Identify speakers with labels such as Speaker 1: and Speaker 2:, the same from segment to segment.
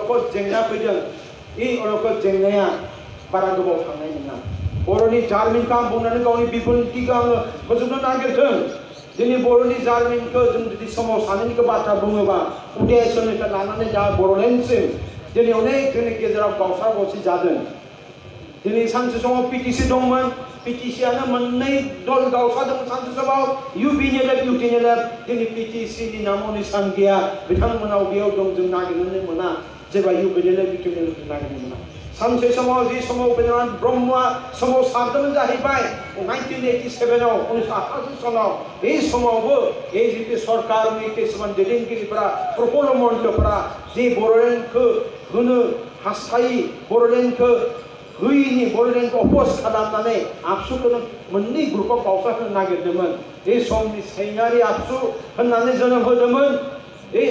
Speaker 1: अलखद जेंना फैदों ई अलखद जेंनाया बारा गोबाव थांनाय नङा बर'नि जारिमिनखौ आं बुंनानै गावनि बिबुंथिखौ आङो फोजोबनो नागिरदों दिनै बर'नि जारिमिनखौ जों जुदि सोमावसारनायनि बाथ्रा बुङोबा उदय समनिफ्राय लानानै दा बर'लेण्डसिम दिनै अनेक जोंनि गेजेराव गावस्रा गावसि जादों दिनै सानसे समाव पिटिसि दंमोन पिटिसियानो मोननै दल गावस्रादोंमोन सानसे समाव इउपिनि लेफ्ट इउटिनि लेफ्ट दिनै पिटिसिनि नामाव निसान गैया बिथांमोनाव बेयाव दं जों नागिरनो मोना जेब्ला इउपिनि लेफ्ट इउटिनि लेफ्ट नागिरनो मोना सानसे समाव जि समाव उपेन्द्रनाथ ब्रह्मआ सोमावसारदोंमोन जाहैबाय 1987 आव 1988 सनाव बे समावबो एजिपि सरकारनि किसुमान दैदेनगिरिफोरा प्रफुल्ल महन्तफोरा जे बर'लेण्डखौ होनो हास्थायि बर'लेण्डखौ होयिनि बर'लेण्डखौ अप'ज खालामनानै आबसुखौ मोननै ग्रुपआव गावस्राहोनो नागिरदोंमोन बे समनि सैन्यारि आबसु होननानै जोनोम होदोंमोन बे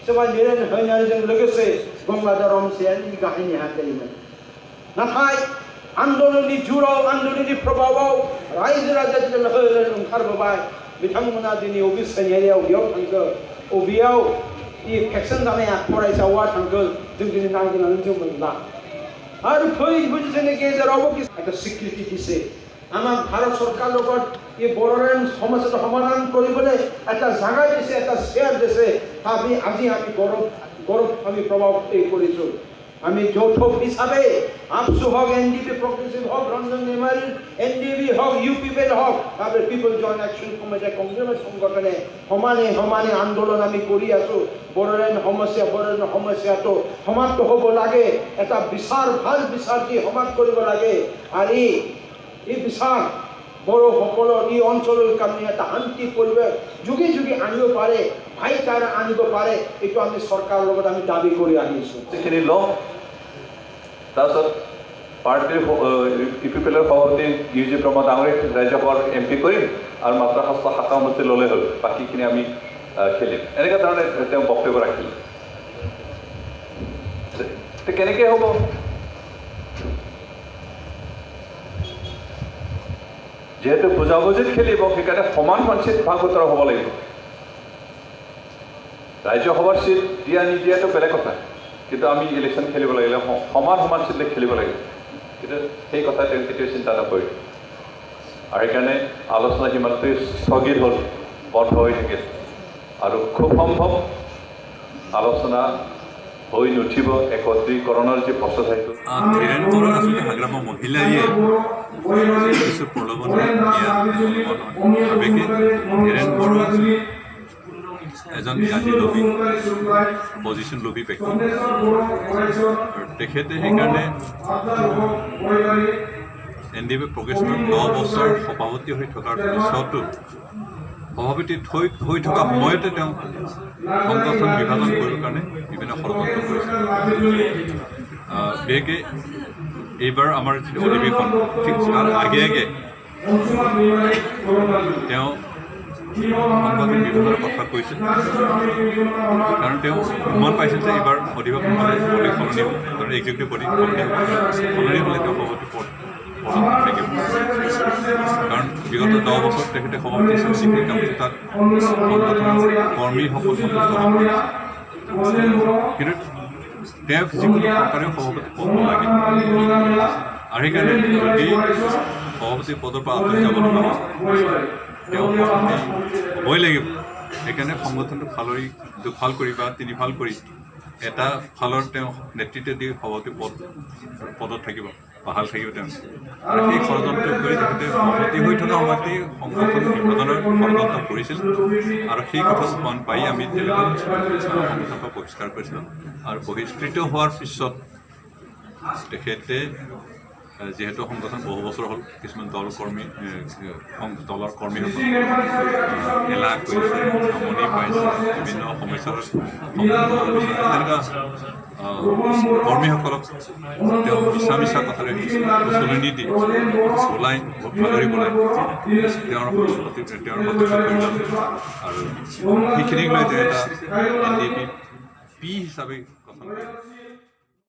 Speaker 1: सोरबा निरेन हैनारिजों लोगोसे गंगाधर रमसियानि गाहाय नेहाथारिमोन नाथाय आन्दोलननि जुराव आन्दोलननि प्रभाबाव रायजो राजा ओंखारबोबाय बिथांमोना दिनै अबे सैन्यारियाव बेयाव थांगोन अबेयाव फेक्सन जानाया फरायसावा थांगोन जों दिनै नागिरनानै जों मोनला आरो फैबाय जोंनि गेजेरावबो একটা স্বীকৃতি দিছে আমাৰ ভাৰত চৰকাৰৰ লগত এই বড়োলেণ্ড সমস্যাটো সমাধান কৰিবলৈ এটা জাগা দিছে এটা শেয়াৰ দিছে আমি আজি আমি গৌৰৱ আমি প্ৰভাৱ কৰিছো আমি যৌথক হিচাপে আপসু হক এনডিপি প্রগ্রেসিভ হক রঞ্জন মেমারি এনডিবি হক ইউপিপিএল হক তারপরে পিপল জয়েন্ট অ্যাকশন কমিটি কংগ্রেস সংগঠনে সমানে সমানে আন্দোলন আমি কৰি আছো বড়োলেণ্ড সমস্যাটো সমাপ্ত হ'ব লাগে এটা বিচাৰ ভাল বিচাৰ দি সমাপ্ত কৰিব লাগে আৰু এই বিচাৰ বড়োসকলৰ এই অঞ্চলৰ কাৰণে এটা শান্তি পৰিৱেশ যুগে যুগে আনিব পাৰে ভাইচাৰা আনিব পাৰে এইটো আমি চৰকাৰৰ লগত আমি দাবী কৰি আহিছো
Speaker 2: যিখিনি লওঁ তাৰপিছত পাৰ্টিৰ ইউপিপিএলৰ সভাপতি ইউজি প্ৰমোদ ডাঙৰীক ৰাজ্যসভাৰ এমপি কৰিম আৰু মাত্ৰ শাখা সমষ্টি ল'লে হ'ল বাকীখিনি আমি খেলিম এনেকুৱা ধৰণে তেওঁ বক্তব্য ৰাখিলে কেনেকৈ হ'ব যেহেতু বুজাবুজিত খেলিব সেইকাৰণে সমান চিট ভাগ বতৰা হ'ব লাগিব ৰাজ্যসভাৰ চিট দিয়া নিদিয়াটো বেলেগ কথা কিন্তু আমি ইলেকশ্যন খেলিব লাগিলে সমান চিটলৈ খেলিব লাগিব কিন্তু সেই কথা তেওঁ কেতিয়াও চিন্তা নকৰিল আৰু সেইকাৰণে আলোচনা সিমানটোৱে স্থগিত হ'ল বন্ধ হৈ থাকিল আৰু খুব সম্ভৱ আলোচনা হৈ নুঠিব একত্ৰীকৰণৰ যি প্ৰচেষ্টা সেইটো
Speaker 3: ধীৰেন বড়ো আচলতে হাগ্ৰামা মহিলাইয়ে কিছু প্ৰলোভন আবেগে ধীৰেন বড়ো এজন গান্ধী লোভী পজিশ্যন লোভী ব্যক্তি তেখেতে সেইকাৰণে এনডিপি প্ৰগ্ৰেছনৰ 9 বছৰ সভাপতি হৈ থকাৰ পিছতো সভাপতি হৈ থকা সময়তে তেওঁ সংগঠন বিভাজন কৰিবৰ কাৰণে বিভিন্ন ষড়যন্ত্ৰ কৰিছিল বিশেষকৈ এইবাৰ আমাৰ অধিৱেশন ঠিক তাৰ আগে আগে তেওঁ সংগঠন বিভাজনৰ কথা কৈছিল কাৰণ তেওঁ মন পাইছিল যে এইবাৰ অধিৱেশন হ'লে বডি সলনি হ'ব কাৰণ এক্সিকিউটিভ বডি সলনি হ'লে তেওঁ সভাপতি পদ থাকিব কাৰণ বিগত 10 বছৰ তেখেতে সভাপতি যিখিনি কাম তাত সংগঠনৰ কৰ্মীসকল সন্তুষ্ট হ'ব কিন্তু তেওঁ যিকোনো প্ৰকাৰেও সভাপতি পদ লাগে আৰু সেইকাৰণে যদি সভাপতি পদৰ পৰা আঁতৰি যাব লগা তেওঁ হ'বই লাগিব সেইকাৰণে সংগঠনটো দুফাল কৰি বা তিনিফাল কৰি এটা ফালৰ তেওঁ নেতৃত্ব দি সভাপতি পদত থাকিব বাহাল থাকিব তেওঁ আৰু সেই ষড়যন্ত্ৰ কৰি তেখেতে সভাপতি হৈ থকা সময়তেই সংগঠন বিভাজনৰ ষড়যন্ত্ৰ কৰিছিল আৰু সেই কথা মন পাই আমি তেওঁলোকক সংগঠনক বহিষ্কাৰ কৰিছিলোঁ আৰু বহিষ্কৃত হোৱাৰ পিছত তেখেতে যেহেতু সংগঠন বহু বছৰ হ'ল কিছুমান দলৰ কৰ্মীসকল এলাহ কৰিছে আমনি পাইছে বিভিন্ন সমস্যাৰ তেনেকুৱা কৰ্মীসকলক তেওঁ মিছা কথাৰে উচলনি দি ওলাই ভাগৰি পেলাই তেওঁৰ প্ৰত্যক্ষ কৰিলে আৰু সেইখিনিক লৈ তেওঁ এটা এনডিপি পি হিচাপে গঠন কৰিলে